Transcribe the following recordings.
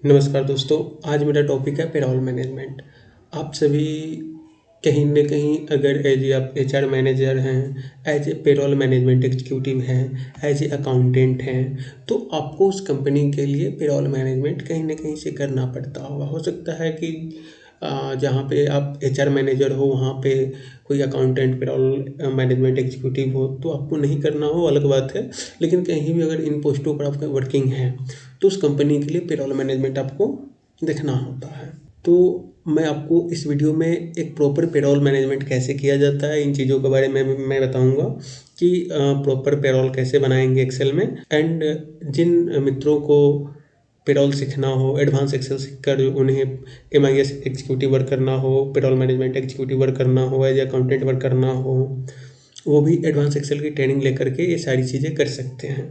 नमस्कार दोस्तों, आज मेरा टॉपिक है पेरोल मैनेजमेंट। आप सभी कहीं न कहीं अगर एज़ आप एचआर मैनेजर हैं, as a payroll management executive हैं, एज़ ए अकाउंटेंट हैं, तो आपको उस कंपनी के लिए पेरोल मैनेजमेंट कहीं न कहीं से करना पड़ता होगा। हो सकता है कि जहाँ पे आप एचआर मैनेजर हो, वहाँ पे कोई अकाउंटेंट पेरोल मैनेजमेंट एग्जीक्यूटिव हो, तो आपको नहीं करना हो, अलग बात है। लेकिन कहीं भी अगर इन पोस्टों पर आपका वर्किंग है, तो उस कंपनी के लिए पेरोल मैनेजमेंट आपको देखना होता है। तो मैं आपको इस वीडियो में एक प्रॉपर पेरोल मैनेजमेंट कैसे किया जाता है, इन चीज़ों के बारे में मैं बताऊँगा कि प्रॉपर पेरोल कैसे बनाएँगे एक्सेल में। एंड जिन मित्रों को पेरोल सीखना हो, एडवांस एक्सेल सीखकर उन्हें एमआईएस एग्जीक्यूटिव वर्क करना हो, पेरोल मैनेजमेंट एग्जीक्यूटिव वर्क करना हो, एज अकाउंटेंट वर्क करना हो, वो भी एडवांस एक्सेल की ट्रेनिंग लेकर के ये सारी चीज़ें कर सकते हैं।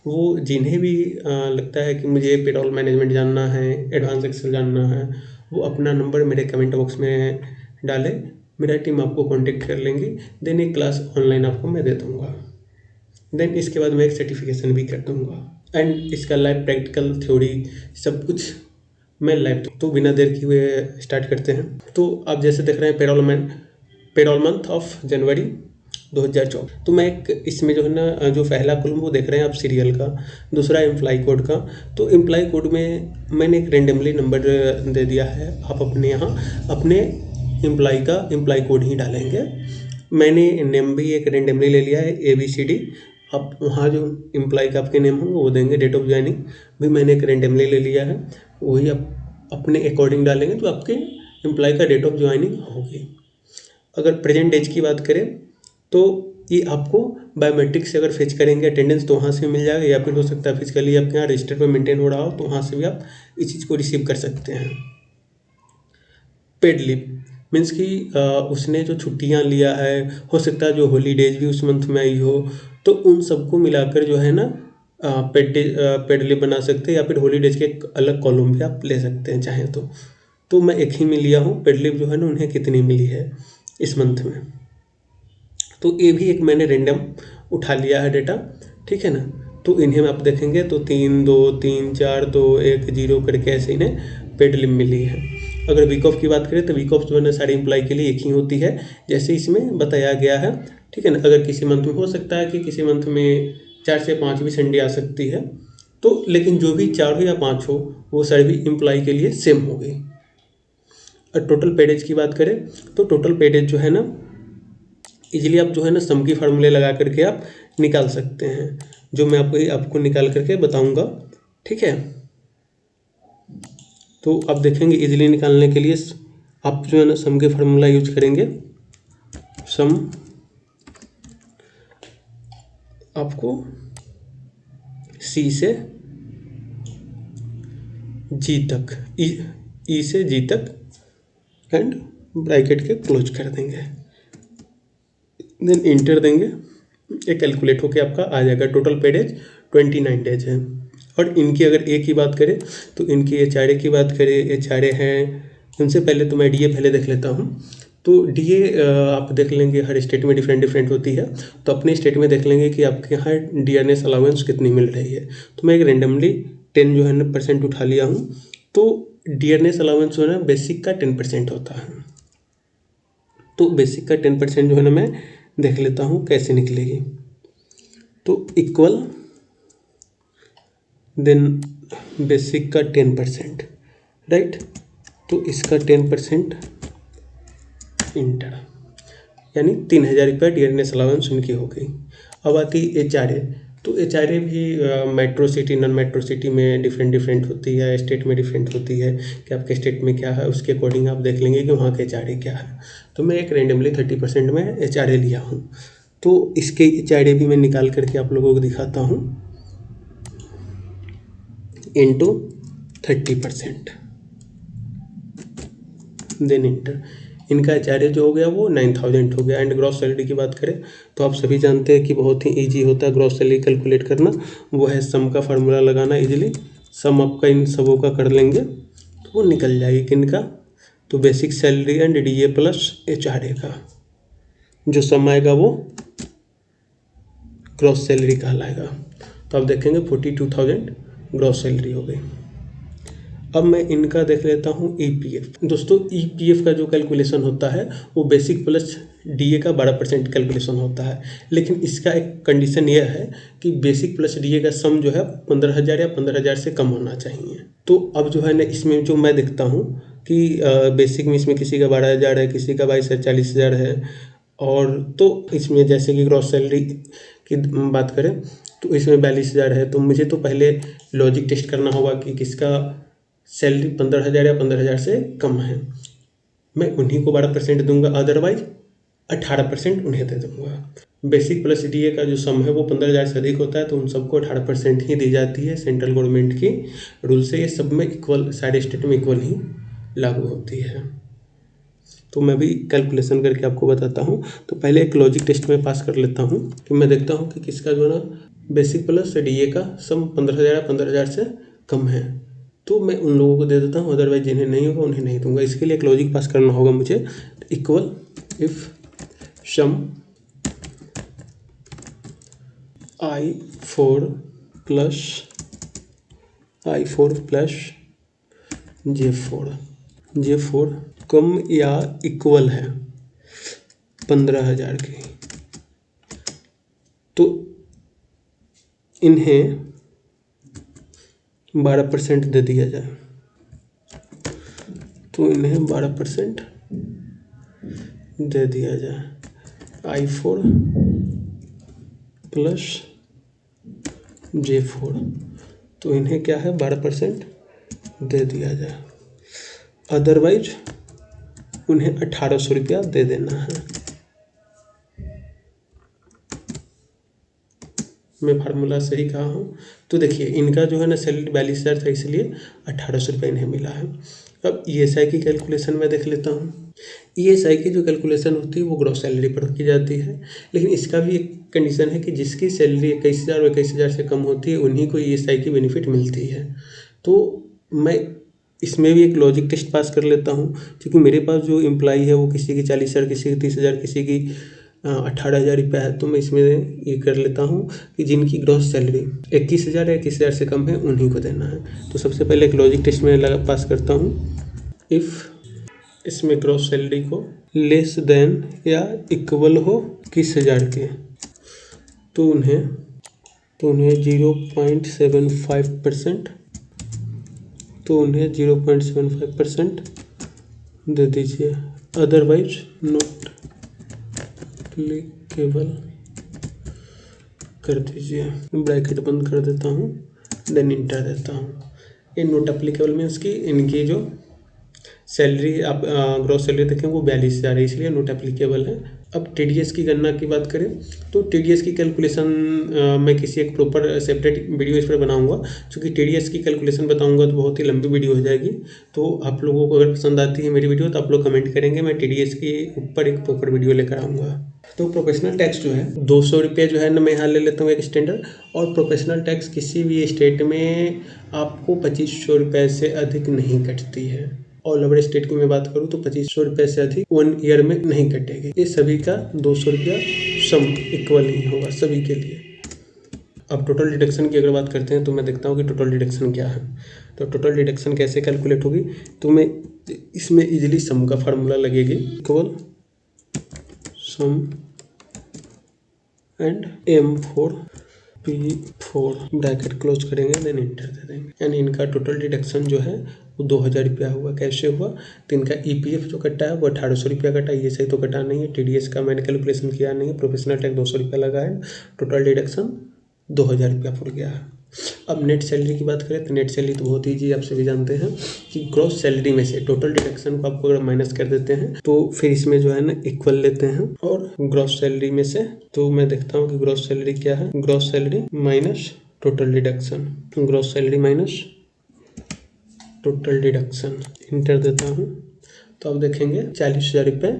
वो जिन्हें भी लगता है कि मुझे पेरोल मैनेजमेंट जानना है, एडवांस एक्सेल जानना है, वो अपना नंबर मेरे कमेंट बॉक्स में डालें, मेरा टीम आपको कॉन्टेक्ट कर लेंगी। देन एक क्लास ऑनलाइन आपको मैं दे दूँगा। देन इसके बाद मैं एक सर्टिफिकेशन भी कर दूँगा एंड इसका लाइव प्रैक्टिकल थ्योरी सब कुछ मैं लाइव। तो बिना देर किए हुए स्टार्ट करते हैं। तो आप जैसे देख रहे हैं पेरोल मंथ ऑफ जनवरी 2024। तो मैं एक इसमें जो है ना, जो पहला कॉलम वो देख रहे हैं आप सीरियल का, दूसरा एम्प्लॉय कोड का। तो एम्प्लॉय कोड में मैंने एक रेंडमली नंबर दे दिया है। आप अपने यहाँ अपने एम्प्लॉय का एम्प्लॉय कोड ही डालेंगे। मैंने नेम भी एक रेंडमली ले लिया है, ABCD। आप वहाँ जो एम्प्लॉय का आपके नेम होंगे वो देंगे। डेट ऑफ ज्वाइनिंग भी मैंने एक रेंडमली ले लिया है, वही आप अपने अकॉर्डिंग डालेंगे तो आपके एम्प्लॉय का डेट ऑफ ज्वाइनिंग होगी। अगर प्रेजेंट एज की बात करें तो ये आपको बायोमेट्रिक से अगर फेच करेंगे अटेंडेंस तो वहाँ से मिल जाएगा, या फिर हो सकता है फिजिकली आपके यहाँ रजिस्टर पर मेंटेन हो रहा हो तो वहाँ से भी आप इस चीज़ को रिसीव कर सकते हैं। पेड लीव मीन्स कि उसने जो छुट्टियाँ लिया है, हो सकता है जो हॉलीडेज भी उस मंथ में आई हो, तो उन सबको मिलाकर जो है ना पेड लीव बना सकते हैं, या फिर हॉलीडेज के एक अलग कॉलम भी आप ले सकते हैं चाहें तो। तो मैं एक ही में लिया हूँ, पेड लीव जो है ना उन्हें कितनी मिली है इस मंथ में। तो ये भी एक मैंने रेंडम उठा लिया है डेटा, ठीक है ना। तो इन्हें आप देखेंगे तो 3 2 3 4 2 1 0 करके ऐसे इन्हें पेड लीव मिली है। अगर वीक ऑफ की बात करें तो वीक ऑफ जो है ना सारे एम्प्लॉय के लिए एक ही होती है, जैसे इसमें बताया गया है, ठीक है ना। अगर किसी मंथ में हो सकता है कि किसी मंथ में 4 से 5 भी संडे आ सकती है, तो लेकिन जो भी 4 हो या 5 हो वो सभी एम्प्लॉय के लिए सेम होगी। और टोटल पेडेज की बात करें तो टोटल पेडेज जो है ना इजीली आप जो है ना सम की फार्मूले लगा करके आप निकाल सकते हैं, जो मैं आपको निकाल करके बताऊंगा, ठीक है। तो आप देखेंगे इजीली निकालने के लिए आप जो है ना सम के फार्मूला यूज करेंगे। सम आपको सी से जी तक, ई से जी तक एंड ब्रैकेट के क्लोज कर देंगे, देन इंटर देंगे। ये कैलकुलेट होके आपका आ जाएगा। टोटल पेडेज 29 डेज है। और इनकी अगर ए की बात करें तो इनकी HRA की बात करें, HRA हैं उनसे पहले तो मैं DA पहले देख लेता हूँ। तो DA आप देख लेंगे हर स्टेट में डिफरेंट होती है, तो अपने स्टेट में देख लेंगे कि आपके यहाँ डियरनेस अलाउंस कितनी मिल रही है। तो मैं एक रेंडमली 10 जो है ना % उठा लिया हूँ। तो डियरनेस अलाउंस जो है ना बेसिक का 10% होता है। तो बेसिक का 10% जो है ना मैं देख लेता हूँ कैसे निकलेगी। तो इक्वल देन बेसिक का 10%, राइट। तो इसका 10% इंटर, यानी 3000 रुपये डियरनेस अलाउंस उनकी हो गई। अब आती HRA। तो HRA भी metro city non metro city में डिफरेंट होती है, स्टेट में डिफरेंट होती है कि आपके स्टेट में क्या है, उसके अकॉर्डिंग आप देख लेंगे कि वहाँ के HRA क्या है। तो मैं एक रेंडमली 30% में HRA लिया हूँ। तो इसके HRA भी मैं निकाल करके आप लोगों को दिखाता हूँ, इंटू 30%, देन इंटर। इनका HRA जो हो गया वो 9000 हो गया। एंड ग्रॉस सैलरी की बात करें तो आप सभी जानते हैं कि बहुत ही इजी होता है ग्रॉस सैलरी कैलकुलेट करना, वो है सम का फार्मूला लगाना। इजीली सम आपका इन सबों का कर लेंगे तो वो निकल जाएगी किनका, तो basic salary and DA plus HRA का जो सम आएगा वो ग्रॉस सैलरी कहलाएगा। तो आप देखेंगे 42,000 ग्रॉस सैलरी हो गई। अब मैं इनका देख लेता हूँ ईपीएफ। दोस्तों ईपीएफ का जो कैलकुलेशन होता है वो बेसिक प्लस डीए का 12% कैलकुलेशन होता है, लेकिन इसका एक कंडीशन यह है कि बेसिक प्लस डीए का सम जो है 15,000 या 15,000 से कम होना चाहिए। तो अब जो है ना इसमें जो मैं देखता हूँ कि बेसिक में इसमें किसी का 12,000 है, किसी का 22,000 40,000 है, और तो इसमें जैसे कि ग्रॉस सैलरी की बात करें तो इसमें 42,000 है। तो मुझे तो पहले लॉजिक टेस्ट करना होगा कि किसका सैलरी 15,000 या 15,000 से कम है, मैं उन्हीं को 12% दूंगा, अदरवाइज 18% उन्हें दे दूंगा। बेसिक प्लस डीए का जो सम है वो 15,000 से अधिक होता है तो उन सबको 18% ही दी जाती है। सेंट्रल गवर्नमेंट की रूल से ये सब में इक्वल, सारे स्टेट में इक्वल ही लागू होती है। तो मैं भी कैलकुलेशन करके आपको बताता हूँ। तो पहले एक लॉजिक टेस्ट में पास कर लेता हूँ कि मैं देखता हूँ कि किसका जो है ना बेसिक प्लस डीए का सम 15,000 या 15,000 से कम है, तो मैं उन लोगों को दे देता हूँ, अदरवाइज जिन्हें नहीं होगा उन्हें नहीं दूंगा। इसके लिए एक लॉजिक पास करना होगा मुझे, equal if sum I4 plus J4 कम या इक्वल है 15,000 की, तो इन्हें 12% दे दिया जाए। तो इन्हें 12% दे दिया जाए। I4 प्लस J4, तो इन्हें क्या है 12% दे दिया जाए, अदरवाइज उन्हें 1,800 रुपया दे देना है। मैं फार्मूला सही कहा हूँ। तो देखिए इनका जो है ना सैलरी 42,000 था, इसलिए 1,800 रुपये इन्हें मिला है। अब ईएसआई की कैलकुलेशन मैं देख लेता हूँ। ईएसआई की जो कैलकुलेशन होती है वो ग्रॉस सैलरी पर की जाती है, लेकिन इसका भी एक कंडीशन है कि जिसकी सैलरी 21,000 और 21,000 से कम होती है उन्हीं को ईएसआई की बेनिफिट मिलती है। तो मैं इसमें भी एक लॉजिक टेस्ट पास कर लेता हूँ, क्योंकि मेरे पास जो एम्प्लॉई है वो किसी की 40,000, किसी की 30,000, किसी की 18,000 रुपया है। तो मैं इसमें ये कर लेता हूँ कि जिनकी ग्रॉस सैलरी 21,000 या 21,000 से कम है उन्हीं को देना है। तो सबसे पहले एक लॉजिक टेस्ट में पास करता हूँ, इफ़ इसमें ग्रॉस सैलरी को लेस देन या इक्वल हो 21,000 के, तो उन्हें 0.75%, तो उन्हें 0.75% दे दीजिए, अदरवाइज नॉट एप्लीकेबल कर दीजिए। ब्रैकेट बंद कर देता हूँ, देन इंटर देता हूँ। ये नॉट एप्लीकेबल मीन्स कि इनकी जो सैलरी आप ग्रॉस सैलरी देखें वो 42,000 है, इसलिए नॉट एप्लीकेबल है। अब टीडीएस की गणना की बात करें तो टीडीएस की कैलकुलेशन मैं किसी एक प्रॉपर सेपरेट वीडियो इस पर बनाऊंगा, क्योंकि टीडीएस की कैलकुलेशन बताऊंगा तो बहुत ही लंबी वीडियो हो जाएगी। तो आप लोगों को अगर पसंद आती है मेरी वीडियो तो आप लोग कमेंट करेंगे, मैं टीडीएस के ऊपर एक प्रॉपर वीडियो लेकर आऊँगा। तो प्रोफेशनल टैक्स जो है 200 रुपये जो है ना मैं यहाँ ले लेता हूँ एक स्टैंडर्ड, और प्रोफेशनल टैक्स किसी भी स्टेट में आपको 2,500 रुपये से अधिक नहीं कटती है। ऑल ओवर स्टेट की मैं बात करूँ तो 2,500 रुपये से अधिक 1 ईयर में नहीं कटेगी। ये सभी का 200 रुपया सम इक्वल ही होगा सभी के लिए। अब टोटल डिडक्शन की अगर बात करते हैं तो मैं देखता हूँ कि टोटल डिडक्शन क्या है। तो टोटल डिडक्शन कैसे कैलकुलेट होगी, तो मैं इसमें इजीली सम का फार्मूला लगेगी, equal some and M4 P4 bracket close करेंगे, देन इंटर दे देंगे। यानी इनका टोटल डिडक्शन जो है वो 2,000 रुपया हुआ। कैसे हुआ, तो इनका ईपीएफ जो कटा है वो 1,800 रुपया कटा, ये सही तो कटा नहीं है। टीडीएस का मैंने कैलकुलेशन किया नहीं है, प्रोफेशनल टैक्स 200 रुपया लगा है, टोटल डिडक्शन 2,000 रुपया पड़ गया है। अब नेट सैलरी की बात करें तो नेट सैलरी तो बहुत ईजी, आप सभी जानते हैं कि ग्रॉस सैलरी में से टोटल डिडक्शन को आपको अगर माइनस कर देते हैं तो फिर इसमें जो है ना इक्वल लेते हैं, और ग्रॉस सैलरी में से तो मैं देखता हूँ कि ग्रॉस सैलरी क्या है, gross salary minus total deduction, gross salary minus total deduction, inter देता हूँ। तो अब देखेंगे 40,000 रुपये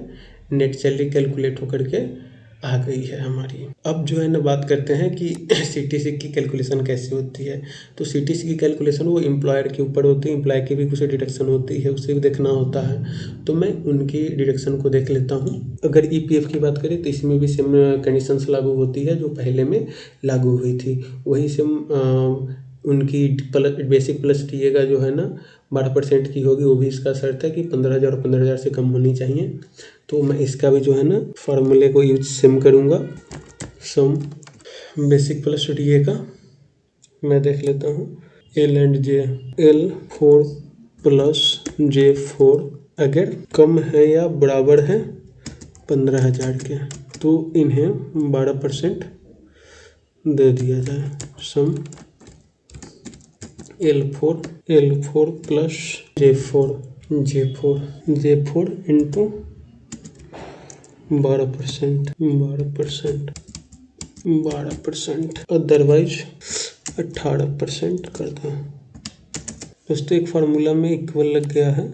नेट सैलरी कैलकुलेट होकर के आ गई है हमारी। अब जो है ना बात करते हैं कि सीटीसी की कैलकुलेशन कैसे होती है। तो सीटीसी की कैलकुलेशन वो एम्प्लॉयर के ऊपर होती है, एम्प्लॉय की भी कुछ डिडक्शन होती है, उसे भी देखना होता है। तो मैं उनकी डिडक्शन को देख लेता हूँ। अगर ईपीएफ की बात करें तो इसमें भी सेम कंडीशंस लागू होती है जो पहले में लागू हुई थी, वही सेम उनकी बेसिक प्लस टीए का जो है ना 12% की होगी, वो भी इसका शर्त है कि 15,000 और 15,000 से कम होनी चाहिए। तो मैं इसका भी जो है ना फार्मूले को यूज सेम करूँगा। सम बेसिक प्लस टीए का मैं देख लेता हूँ। L and J, L4 plus J4 अगर कम है या बराबर है 15,000 के तो इन्हें 12% दे दिया जाए। सम L4 plus J4 into 12%, otherwise 18% कर दें। दोस्तों एक फार्मूला में इक्वल लग गया है,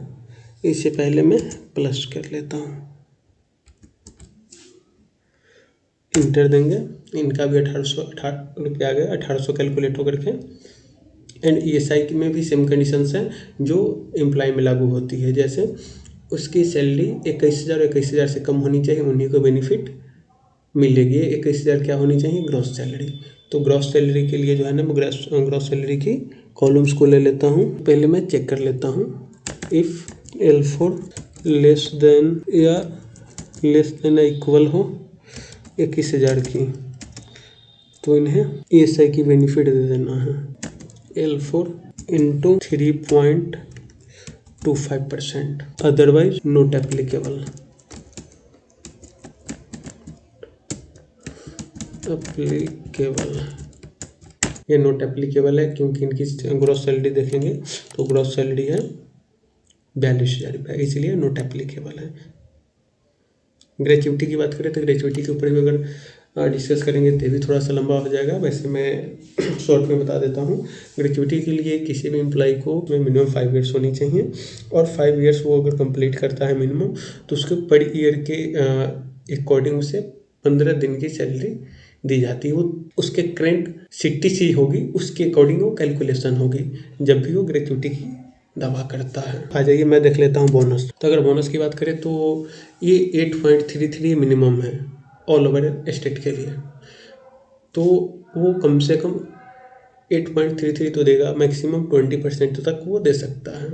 इससे पहले मैं प्लस कर लेता हूँ। इंटर देंगे, इनका भी 1818 रुपये आ गया, 1800 कैलकुलेट होकर के। एंड ESI में भी सेम कंडीशंस हैं जो एम्प्लॉय में लागू होती है। जैसे उसकी सैलरी 21,000 से कम होनी चाहिए, उन्हीं को बेनिफिट मिलेगी। 21,000 क्या होनी चाहिए? Gross salary. तो ग्रॉस सैलरी के लिए जो है ना मैं ग्रॉस सैलरी की कॉलम्स को ले लेता हूँ। पहले मैं चेक कर लेता हूँ इफ़ L4 लेस देन या इक्वल हो 21,000 की, तो इन्हें ESI की बेनिफिट दे देना है। L4 into 3.25%, otherwise note applicable. ये नोट एप्लीकेबल है क्योंकि इनकी ग्रॉस सैलरी देखेंगे तो ग्रॉस सैलरी है 42,000 रुपये, इसलिए नोट एप्लीकेबल है। ग्रेचुइटी की बात करें तो ग्रेचुइटी के ऊपर भी अगर डिस्कस करेंगे तो भी थोड़ा सा लंबा हो जाएगा। वैसे मैं शॉर्ट में बता देता हूँ। ग्रेचुइटी के लिए किसी भी एम्प्लॉय को मिनिमम 5 ईयर्स होनी चाहिए, और 5 ईयर्स वो अगर कंप्लीट करता है मिनिमम, तो उसके पर ईयर के अकॉर्डिंग उसे 15 दिन की सैलरी दी जाती है। वो उसके करेंट CTC होगी, उसके अकॉर्डिंग वो कैलकुलेशन होगी जब भी वो ग्रेचुइटी की दावा करता है। आ जाइए मैं देख लेता हूँ बोनस। तो अगर बोनस की बात करें तो ये 8.33 मिनिमम है ऑल ओवर स्टेट के लिए। तो वो कम से कम 8.33 तो देगा, मैक्सिमम 20% तक वो दे सकता है।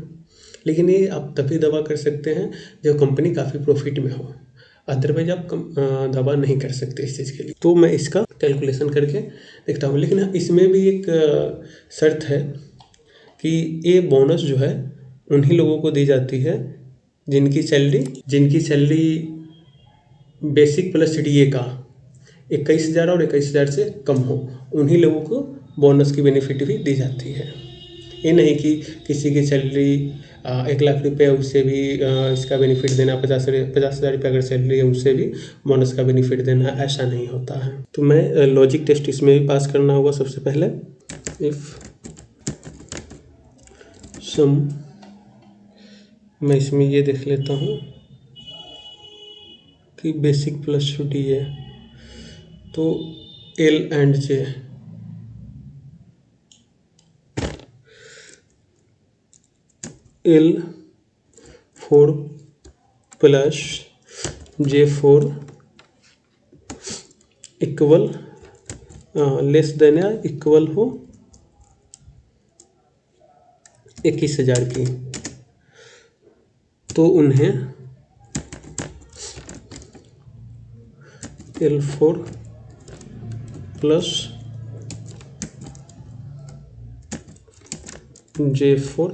लेकिन ये आप तभी दावा कर सकते हैं जब कंपनी काफ़ी प्रॉफिट में हो, अदरवाइज आप दावा नहीं कर सकते इस चीज़ के लिए। तो मैं इसका कैलकुलेशन करके देखता हूँ। लेकिन इसमें भी एक शर्त है कि ये बोनस जो है उन्हीं लोगों को दी जाती है जिनकी सैलरी बेसिक प्लस CDA का 21,000 और 21,000 से कम हो, उन्हीं लोगों को बोनस की बेनिफिट भी दी जाती है। ये नहीं कि किसी की सैलरी 1,00,000 रुपये उससे भी इसका बेनिफिट देना, 50,000 रुपये अगर सैलरी है उससे भी बोनस का बेनिफिट देना, ऐसा नहीं होता है। तो मैं लॉजिक टेस्ट इसमें भी पास करना होगा सबसे पहले। इफ़ सम, मैं इसमें ये देख लेता हूँ कि बेसिक प्लस छुट्टी है, तो L and J, L4 plus J4 equal less than या इक्वल हो 21,000 की, तो उन्हें L4 प्लस J4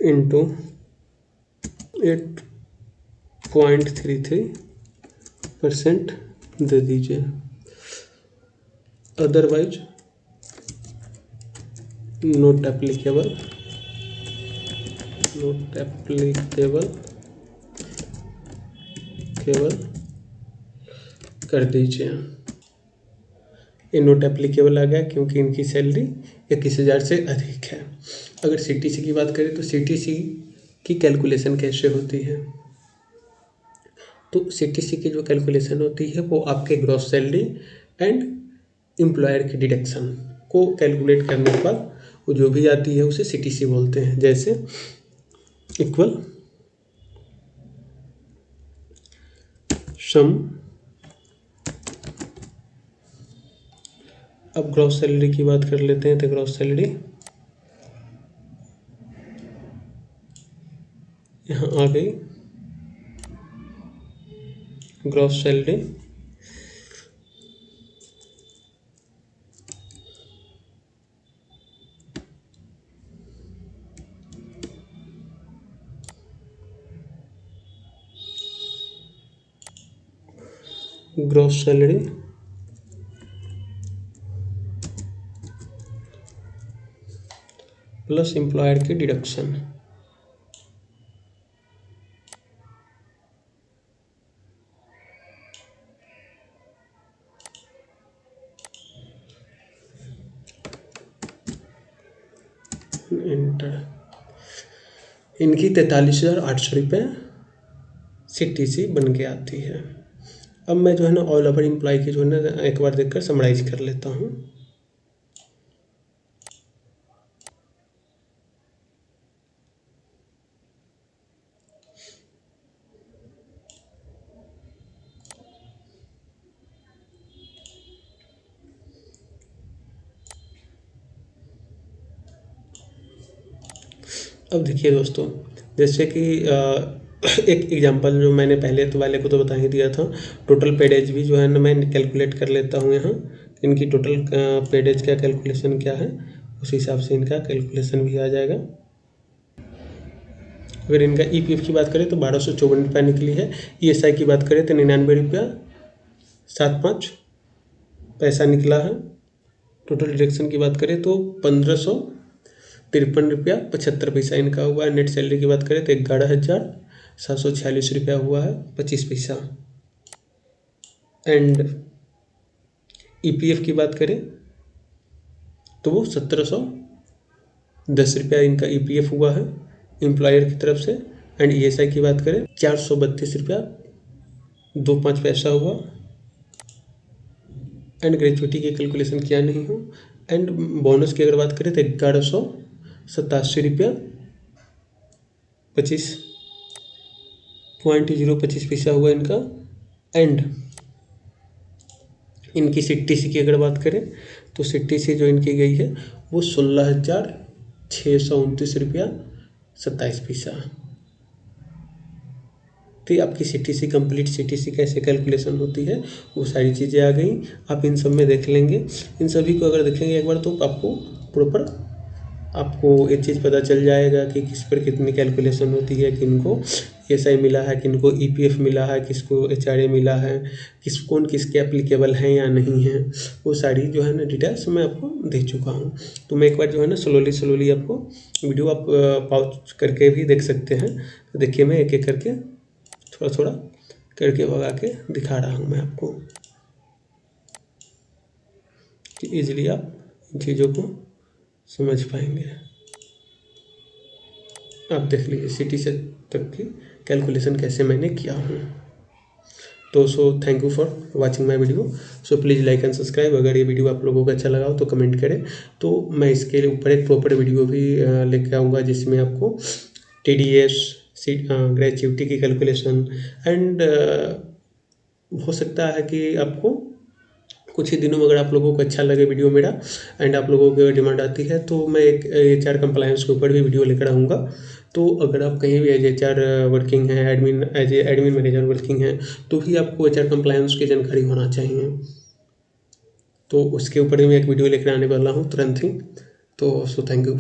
इंटू 8.33% दे दीजिए, अदरवाइज नोट एप्लीकेबल केवल कर दीजिए। ये नोट एप्लीकेबल आ गया क्योंकि इनकी सैलरी 21,000 से अधिक है। अगर CTC की बात करें तो CTC की कैलकुलेशन कैसे होती है? तो CTC की जो कैलकुलेशन होती है वो आपके ग्रॉस सैलरी एंड एम्प्लॉयर की डिडक्शन को कैलकुलेट करने के बाद वो जो भी आती है उसे CTC बोलते हैं। जैसे इक्वल सम अब ग्रॉस सैलरी की बात कर लेते हैं। तो ग्रॉस सैलरी यहाँ आ गई। Gross salary gross salary plus employer की डिडक्शन। इंटर इनकी 43,800 रुपये CTC बन के आती है। अब मैं जो है ना ऑल ओवर एम्प्लॉय की जो है ना एक बार देखकर समराइज कर लेता हूँ। अब देखिए दोस्तों, जैसे कि एक एग्जांपल जो मैंने पहले तो वाले को तो बता ही दिया था। टोटल पेड एज भी जो है ना मैं कैलकुलेट कर लेता हूँ यहाँ। इनकी टोटल पेड एज का कैलकुलेशन क्या है, उस हिसाब से इनका कैलकुलेशन भी आ जाएगा। अगर इनका EPF की बात करें तो 1254 रुपया निकली है। ESI की बात करें तो 99 रुपया 75 पैसा निकला है। टोटल डिडक्शन की बात करें तो 1553 रुपया 75 पैसा इनका हुआ है। नेट सैलरी की बात करें तो 11,746 रुपया हुआ है 25 पैसा। एंड EPF की बात करें तो वो 1,710 रुपया इनका EPF हुआ है एम्प्लॉयर की तरफ से। एंड ESI की बात करें 432 रुपया 25 पैसा हुआ। एंड ग्रेचुइटी की कैलकुलेशन किया नहीं हूँ। एंड बोनस की अगर बात करें तो 1187 रुपया 25.025 पैसा हुआ इनका। एंड इनकी CTC की अगर बात करें तो CTC जो इनकी गई है वो 16,629 रुपया 27 पैसा। तो ये आपकी CTC कंप्लीट CTC कैसे कैलकुलेशन होती है वो सारी चीज़ें आ गई। आप इन सब में देख लेंगे। इन सभी को अगर देखेंगे एक बार तो आपको प्रॉपर आपको एक चीज़ पता चल जाएगा कि किस पर कितनी कैलकुलेशन होती है, किनको ESI मिला है, किनको EPF मिला है, किसको HRA मिला है, किसके एप्लीकेबल हैं या नहीं हैं। वो सारी जो है ना डिटेल्स मैं आपको दे चुका हूँ। तो मैं एक बार जो है ना स्लोली आपको वीडियो आप पॉज करके भी देख सकते हैं। तो देखिए मैं एक एक करके थोड़ा करके भगा के दिखा रहा हूँ मैं आपको कि ईजिली आप इन चीज़ों को समझ पाएंगे। आप देख लीजिए CTC तक की कैलकुलेशन कैसे मैंने किया हूँ। तो thank you for watching my video. Please like and subscribe. अगर ये वीडियो आप लोगों को अच्छा लगा हो तो कमेंट करें। तो मैं इसके ऊपर एक प्रॉपर वीडियो भी लेके आऊँगा जिसमें आपको TDS ग्रेच्युइटी की कैलकुलेशन एंड हो सकता है कि आपको कुछ ही दिनों में अगर आप लोगों को अच्छा लगे वीडियो मेरा एंड आप लोगों की डिमांड आती है तो मैं एक HR कंप्लायंस के ऊपर भी वीडियो लेकर आऊँगा। तो अगर आप कहीं भी एज HR वर्किंग है, एडमिन मैनेजर वर्किंग है, तो भी आपको HR कंप्लायंस की जानकारी होना चाहिए। तो उसके ऊपर भी मैं एक वीडियो लेकर आने वाला हूँ तुरंत ही। तो थैंक यू।